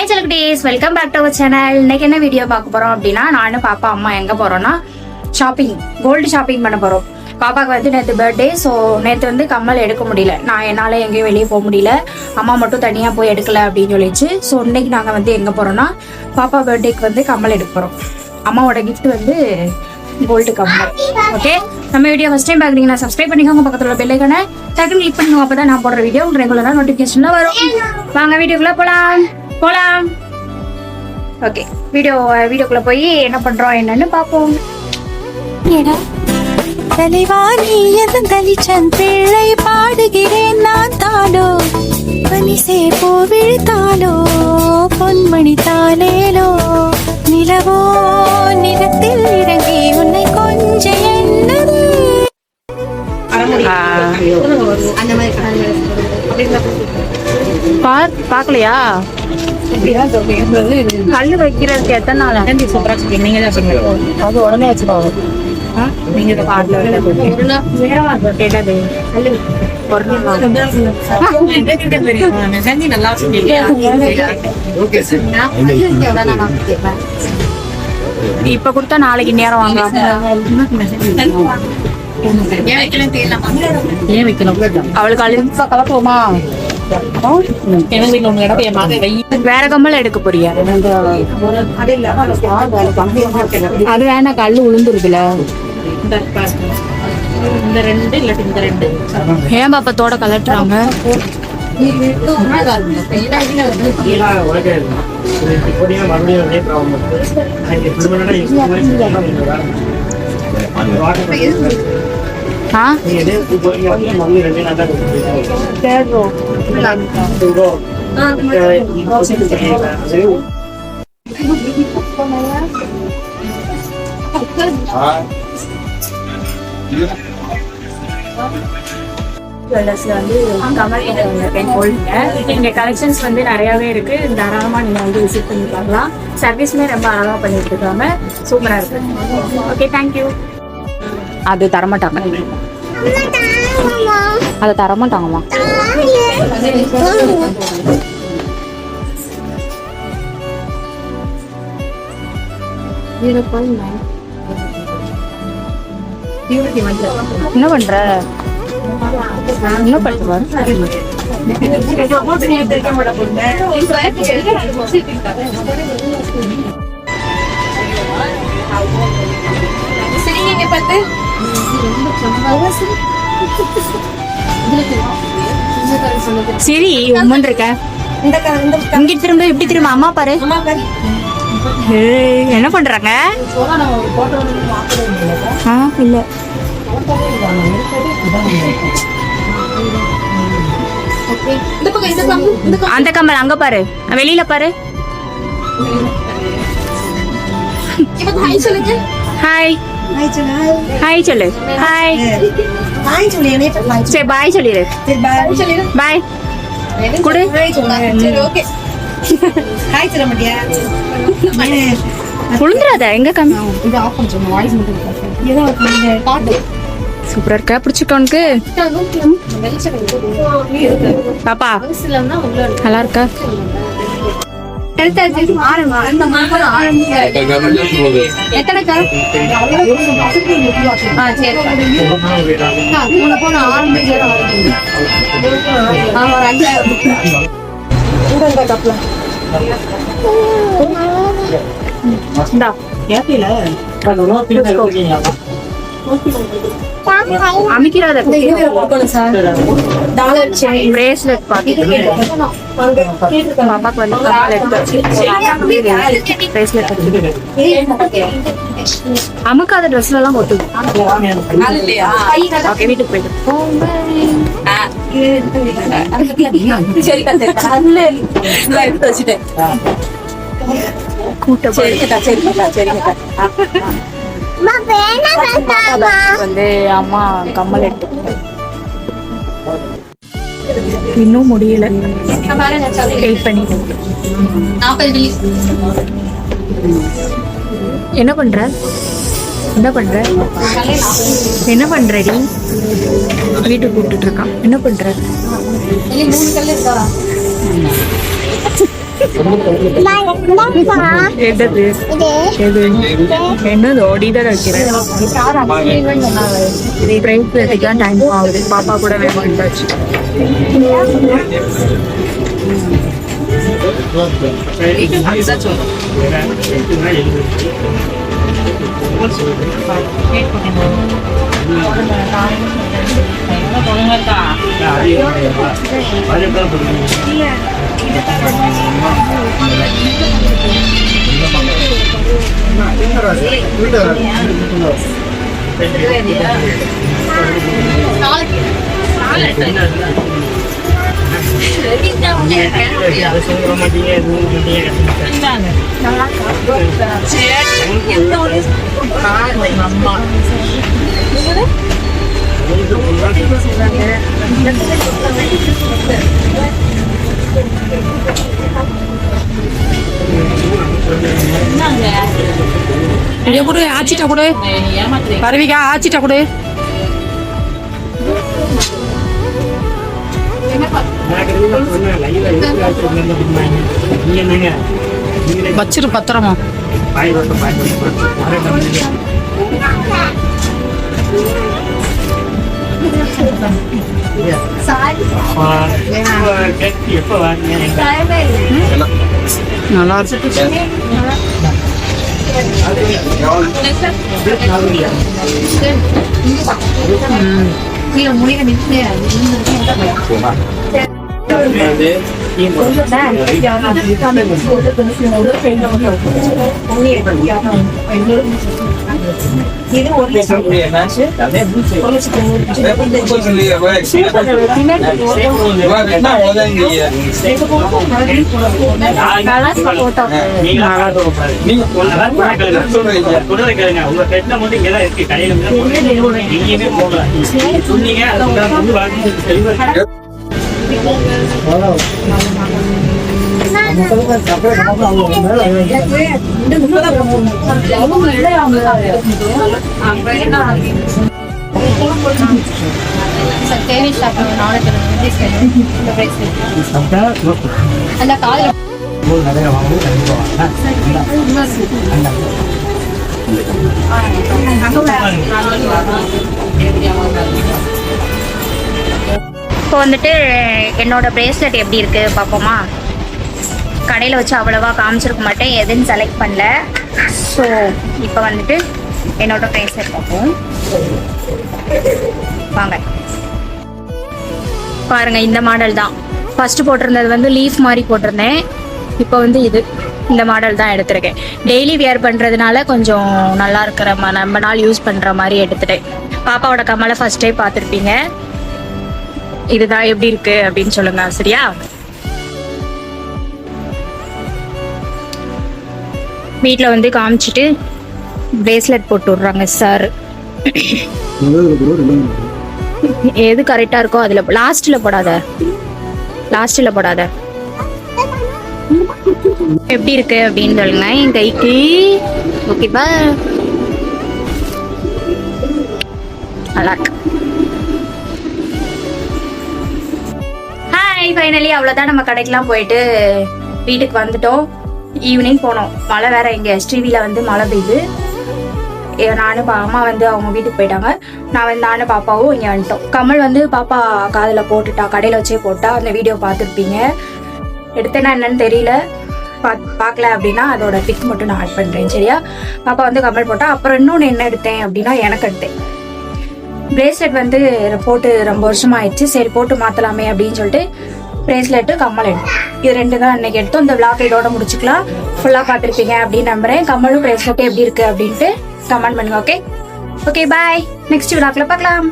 Hi celebrities, welcome back to our channel. இன்னைக்கு என்ன video பார்க்க போறோம் அப்படின்னா, நானும் பாப்பா அம்மா எங்க போறோம்னா ஷாப்பிங், கோல்டு ஷாப்பிங் பண்ண போறோம். பாப்பாவுக்கு வந்து நேற்று பர்த்டே. ஸோ நேற்று வந்து கம்மல் எடுக்க முடியல, நான் என்னால் எங்கேயும் வெளியே போக முடியல, அம்மா மட்டும் தனியாக போய் எடுக்கல அப்படின்னு சொல்லிச்சு. ஸோ இன்னைக்கு நாங்கள் வந்து எங்கே போகிறோம்னா பாப்பா பர்த்டேக்கு வந்து கம்மல் எடுக்க போகிறோம். அம்மாவோட கிஃப்ட் வந்து கோல்டு கம்மல். ஓகே, நம்ம வீடியோ ஃபஸ்ட் டைம் பார்க்குறீங்கன்னா சப்ஸ்கிரைப் பண்ணிக்கோங்க, பக்கத்தில் பெல் ஐகானை டக்குன்னு கிளிக் பண்ணிக்கோங்க. அப்போ தான் நான் போடுற வீடியோ உங்களுக்கு ரெகுலராக நோட்டிஃபிகேஷனில் வரும். வாங்க வீடியோக்குள்ளே போகலாம். ஓகே, வீடியோக்குள்ளே போய் என்ன பண்ணுறோம் என்னன்னு பார்ப்போம். தலைவாணி எதன் தலிச்சன் பிள்ளை பாடுகிறேன் நான் தானோ, பனிசே போ விழுத்தாலோ பொன்மணி தானேலோ, நிலவோ நிலத்தில் இறங்கி உன்னை கொஞ்ச என்னது. பார்க்கலையா? கல்லு வைக்கிறதுக்கு எத்தனை நாள்? நீங்க தான் அது உடனே வச்சுக்கோங்க. நீங்க இப்ப கொடுத்தா நாளைக்கு நேரம் வாங்க. அவளுக்கு அழுப்பா கலப்போமா? வேற கம்மல் எடுக்க போறியா? அது வேணா, கல்லு உளுந்துருதுல. ஏன் பாப்பத்தோட கலட்டுறாங்க? இங்க கலெக்ஷன்ஸ் வந்து நிறையவே இருக்கு, தாராளமா நீங்க வந்து விசிட் பண்ணி பார்க்கலாம். சர்வீஸ்மே ரொம்ப அழகா பண்ணிட்டு இருக்காங்க, சூப்பரா இருக்கு. Okay, thank you. அது தரமாட்டாங்க, அதை தரமாட்டாங்கம்மா. என்ன பண்ற? என்ன பண்ற? சரி, உம்மன் இருக்க இங்க திரும்ப இப்படி திரும்ப. அம்மா பாரு, என்ன பண்றாங்க? இல்ல அந்த கம்மல் அங்க பாரு, வெளியில பாரு. ஹாய் ஹாய் சொல்லு. ஹாய் சரி, பாய் சொல்லிடு. பாய் குடு. உளுந்துராத. எங்க கம்மி சூப்பரா இருக்கா? பிடிச்சிருக்கா பாப்பா? நல்லா இருக்கா? அமைக்கிறாத பிரேஸ்லெட் பாப்பாக்கு வந்து பிரேஸ்லெட் அமுக்காத ட்ரெஸ்ல எல்லாம் போட்டு வீட்டுக்கு போயிட்டு வந்து அம்மா கம்மல் எடுத்து இன்னும் முடியல. என்ன பண்ற? என்ன பண்றடி? வீட்டுக்கு கூப்பிட்டு இருக்கான். என்ன பண்ற? என்னது எது என்னது ஓடிதான் வைக்கிறேன் டைம் ஆகுது பாப்பா கூட வேண்டாச்சு ஆச்சிட்ட கூட பரவிக்கா ஆச்சிட்ட கூட வச்சிரு பத்திரமா நல்லா இருக்கு இப்போ வந்துட்டு என்னோட பிரேஸ்லெட் எப்படி இருக்கு பார்ப்போமா. கடையில் வச்சு அவ்வளோவா காமிச்சிருக்க மாட்டேன், எதுன்னு செலக்ட் பண்ணல. ஸோ இப்போ வந்துட்டு என்னோட பிரேஸ்லெட் பார்ப்போம் வாங்க. பாருங்க, இந்த மாடல் தான் ஃபர்ஸ்ட் போட்டிருந்தது வந்து லீஃப் மாதிரி போட்டிருந்தேன். இப்போ வந்து இந்த மாடல் தான் எடுத்திருக்கேன். டெய்லி வியர் பண்ணுறதுனால கொஞ்சம் நல்லா இருக்கிற நம்ம நாள் யூஸ் பண்ணுற மாதிரி எடுத்துட்டேன். பாப்பாவோட கம்மலை ஃபர்ஸ்ட் டைம் பார்த்துருப்பீங்க. இதுதான் எப்படி இருக்கு அப்படின்னு சொல்லுங்க சரியா. வீட்டில் வந்து காமிச்சிட்டு பிரேஸ்லெட் போட்டு விட்றாங்க சார். எது கரெக்டாக இருக்கோ அதில் லாஸ்ட்டில் போடாத எப்படி இருக்கு அப்படின்னு சொல்லுங்க என் கைக்கு. ஓகேப்பா, நல்லா இருக்கு. ஹாய், ஃபைனலி அவ்வளோதான். நம்ம கடைக்கெல்லாம் போயிட்டு வீட்டுக்கு வந்துட்டோம். ஈவினிங் போனோம். மழை வேற, இங்கே ஸ்ரீவியில் வந்து மழை பெய்யுது. நானும் அம்மா வந்து அவங்க வீட்டுக்கு போயிட்டாங்க. நானும் பாப்பாவும் இங்கே வந்துட்டோம். கமல் வந்து பாப்பா காதில் போட்டுட்டா, கடையில் வச்சே போட்டா. அந்த வீடியோ பார்த்துருப்பீங்க. எடுத்தேன்னா என்னன்னு தெரியல, பார்க்கல அப்படின்னா அதோட பிக் மட்டும் நான் ஆட் பண்ணுறேன் சரியா. பாப்பா வந்து கமல் போட்டா. அப்புறம் இன்னொன்று என்ன எடுத்தேன் அப்படின்னா, எனக்கு எடுத்தேன் பிரேஸ்லெட் வந்து போட்டு ரொம்ப வருஷம் ஆயிடுச்சு. சரி போட்டு மாற்றலாமே அப்படின்னு சொல்லிட்டு பிரேஸ்லெட்டு கம்மல் எடுத்தோம். இது 2 தான் அன்னைக்கு எடுத்தோம். இந்த விளாக் இதோட முடிச்சுக்கலாம். ஃபுல்லாக பார்த்துருப்பீங்க அப்படின்னு நம்புறேன். கம்மலும் பிரேஸ்லெட்டு எப்படி இருக்கு அப்படின்ட்டு கமெண்ட் பண்ணுங்க. ஓகே பாய், நெக்ஸ்ட் விளாக்ல பார்க்கலாம்.